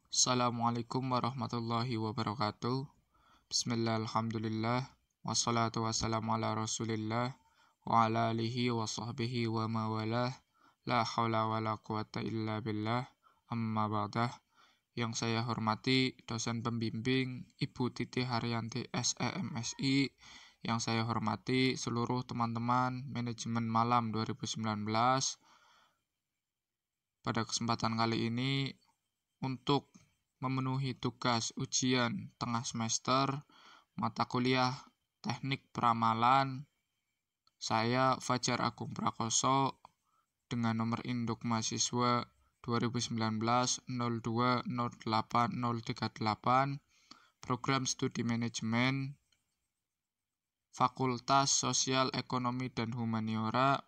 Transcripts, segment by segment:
Assalamualaikum warahmatullahi wabarakatuh. Bismillah, alhamdulillah, wassalatu wassalamu ala rasulillah, wa ala alihi wa sahbihi wa mawalah, la hawla wa la quwata illa billah, amma ba'dah. Yang saya hormati dosen pembimbing Ibu Titi Haryanti SEMSI, yang saya hormati seluruh teman-teman manajemen malam 2019. Pada kesempatan kali ini, untuk memenuhi tugas ujian tengah semester mata kuliah Teknik Peramalan, saya Fajar Agung Prakoso dengan nomor induk mahasiswa 2019-02-08-038 Program Studi Manajemen Fakultas Sosial Ekonomi dan Humaniora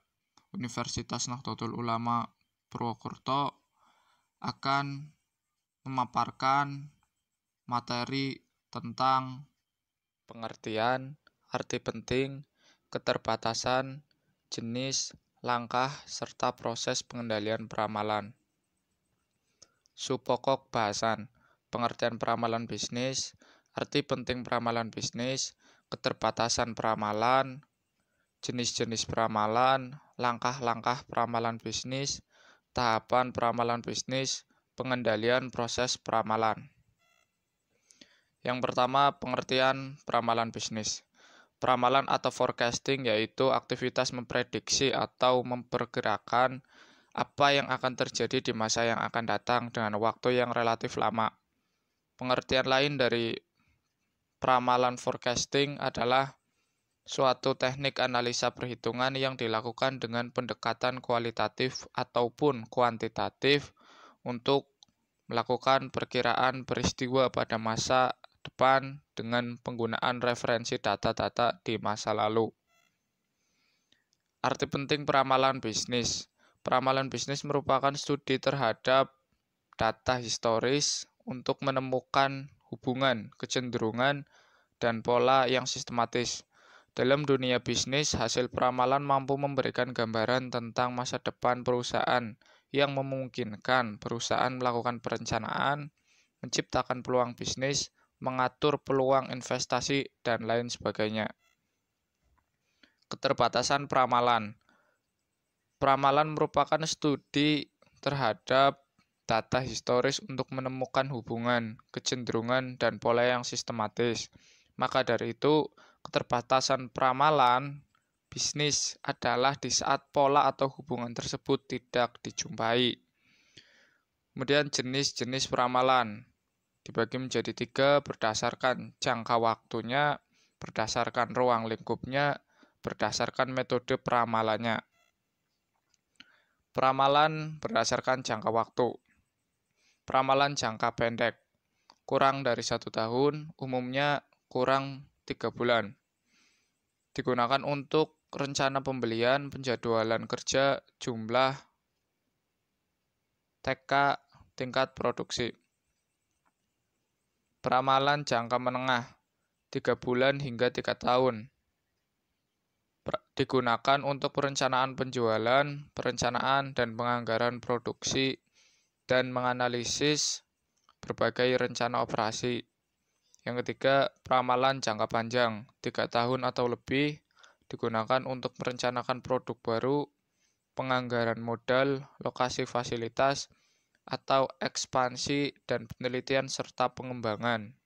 Universitas Nahdlatul Ulama Purwokerto akan memaparkan materi tentang pengertian, arti penting, keterbatasan, jenis, langkah, serta proses pengendalian peramalan. Subpokok bahasan: pengertian peramalan bisnis, arti penting peramalan bisnis, keterbatasan peramalan, jenis-jenis peramalan, langkah-langkah peramalan bisnis, tahapan peramalan bisnis, pengendalian proses peramalan. Yang pertama, pengertian peramalan bisnis. Peramalan atau forecasting yaitu aktivitas memprediksi atau memperkirakan apa yang akan terjadi di masa yang akan datang dengan waktu yang relatif lama. Pengertian lain dari peramalan forecasting adalah suatu teknik analisa perhitungan yang dilakukan dengan pendekatan kualitatif ataupun kuantitatif untuk melakukan perkiraan peristiwa pada masa depan dengan penggunaan referensi data-data di masa lalu. Arti penting peramalan bisnis. Peramalan bisnis merupakan studi terhadap data historis untuk menemukan hubungan, kecenderungan, dan pola yang sistematis. Dalam dunia bisnis, hasil peramalan mampu memberikan gambaran tentang masa depan perusahaan yang memungkinkan perusahaan melakukan perencanaan, menciptakan peluang bisnis, mengatur peluang investasi, dan lain sebagainya. Keterbatasan peramalan. Peramalan merupakan studi terhadap data historis untuk menemukan hubungan, kecenderungan, dan pola yang sistematis. Maka dari itu, keterbatasan peramalan bisnis adalah di saat pola atau hubungan tersebut tidak dijumpai. Kemudian jenis-jenis peramalan dibagi menjadi 3 berdasarkan jangka waktunya, berdasarkan ruang lingkupnya, berdasarkan metode peramalannya. Peramalan berdasarkan jangka waktu. Peramalan jangka pendek, kurang dari 1 tahun, umumnya kurang 3 bulan. Digunakan untuk rencana pembelian, penjadwalan kerja, jumlah, TK, tingkat produksi. Peramalan jangka menengah, 3 bulan hingga 3 tahun. Digunakan untuk perencanaan penjualan, perencanaan dan penganggaran produksi, dan menganalisis berbagai rencana operasi. Yang ketiga, peramalan jangka panjang, 3 tahun atau lebih, digunakan untuk merencanakan produk baru, penganggaran modal, lokasi fasilitas, atau ekspansi dan penelitian serta pengembangan.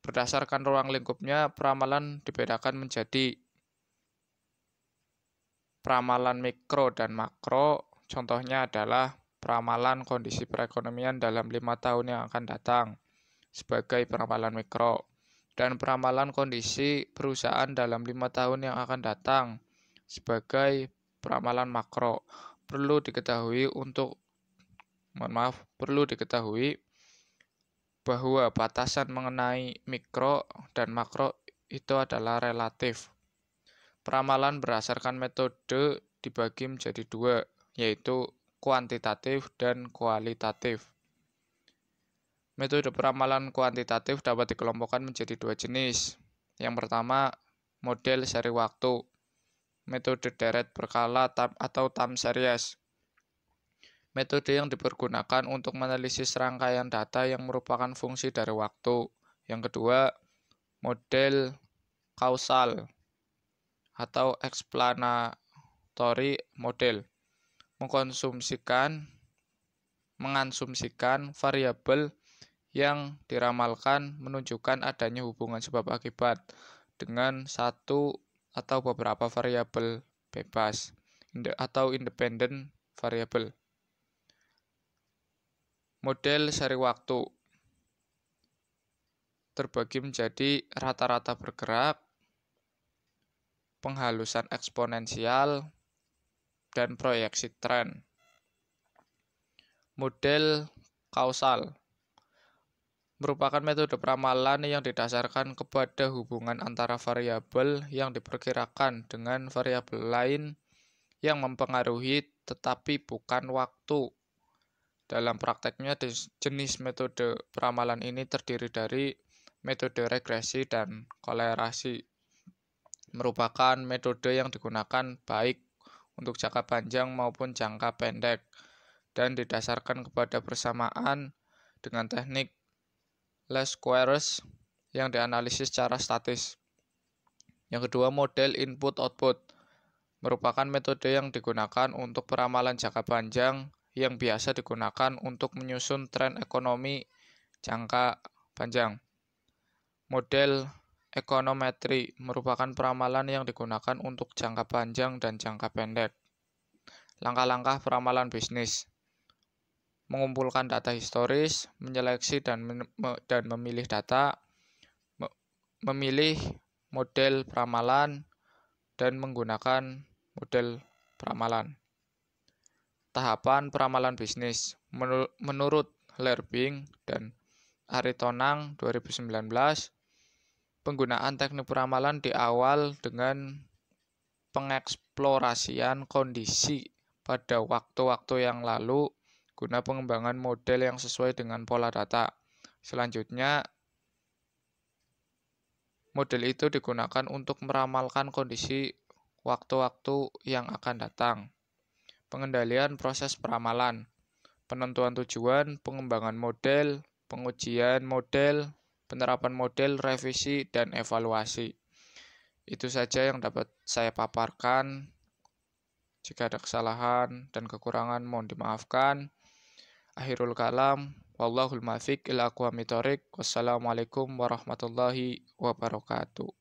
Berdasarkan ruang lingkupnya, peramalan dibedakan menjadi peramalan mikro dan makro. Contohnya adalah peramalan kondisi perekonomian dalam 5 tahun yang akan datang sebagai peramalan mikro, dan peramalan kondisi perusahaan dalam 5 tahun yang akan datang sebagai peramalan makro. Perlu diketahui bahwa batasan mengenai mikro dan makro itu adalah relatif. Peramalan berdasarkan metode dibagi menjadi 2, yaitu kuantitatif dan kualitatif. Metode peramalan kuantitatif dapat dikelompokkan menjadi 2 jenis. Yang pertama, model seri waktu, metode deret berkala atau time series. Metode yang dipergunakan untuk menganalisis rangkaian data yang merupakan fungsi dari waktu. Yang kedua, model kausal atau explanatory model. Mengasumsikan variabel yang diramalkan menunjukkan adanya hubungan sebab akibat dengan satu atau beberapa variabel bebas atau independent variable. Model seri waktu terbagi menjadi rata-rata bergerak, penghalusan eksponensial, dan proyeksi tren. Model kausal merupakan metode peramalan yang didasarkan kepada hubungan antara variabel yang diperkirakan dengan variabel lain yang mempengaruhi tetapi bukan waktu. Dalam prakteknya, jenis metode peramalan ini terdiri dari metode regresi dan kolerasi. Merupakan metode yang digunakan baik untuk jangka panjang maupun jangka pendek dan didasarkan kepada persamaan dengan teknik least squares yang dianalisis secara statis. Yang kedua, model input-output merupakan metode yang digunakan untuk peramalan jangka panjang yang biasa digunakan untuk menyusun tren ekonomi jangka panjang. Model ekonometri merupakan peramalan yang digunakan untuk jangka panjang dan jangka pendek. Langkah-langkah peramalan bisnis: mengumpulkan data historis, menyeleksi dan memilih data, memilih model peramalan, dan menggunakan model peramalan. Tahapan peramalan bisnis menurut Lerbing dan Aritonang 2019, penggunaan teknik peramalan di awal dengan pengeksplorasian kondisi pada waktu-waktu yang lalu guna pengembangan model yang sesuai dengan pola data. Selanjutnya, model itu digunakan untuk meramalkan kondisi waktu-waktu yang akan datang. Pengendalian proses peramalan, penentuan tujuan, pengembangan model, pengujian model, penerapan model, revisi, dan evaluasi. Itu saja yang dapat saya paparkan. Jika ada kesalahan dan kekurangan mohon dimaafkan. Akhirul kalam, wallahul muwaffiq ila aqwamit thoriq. Wassalamualaikum warahmatullahi wabarakatuh.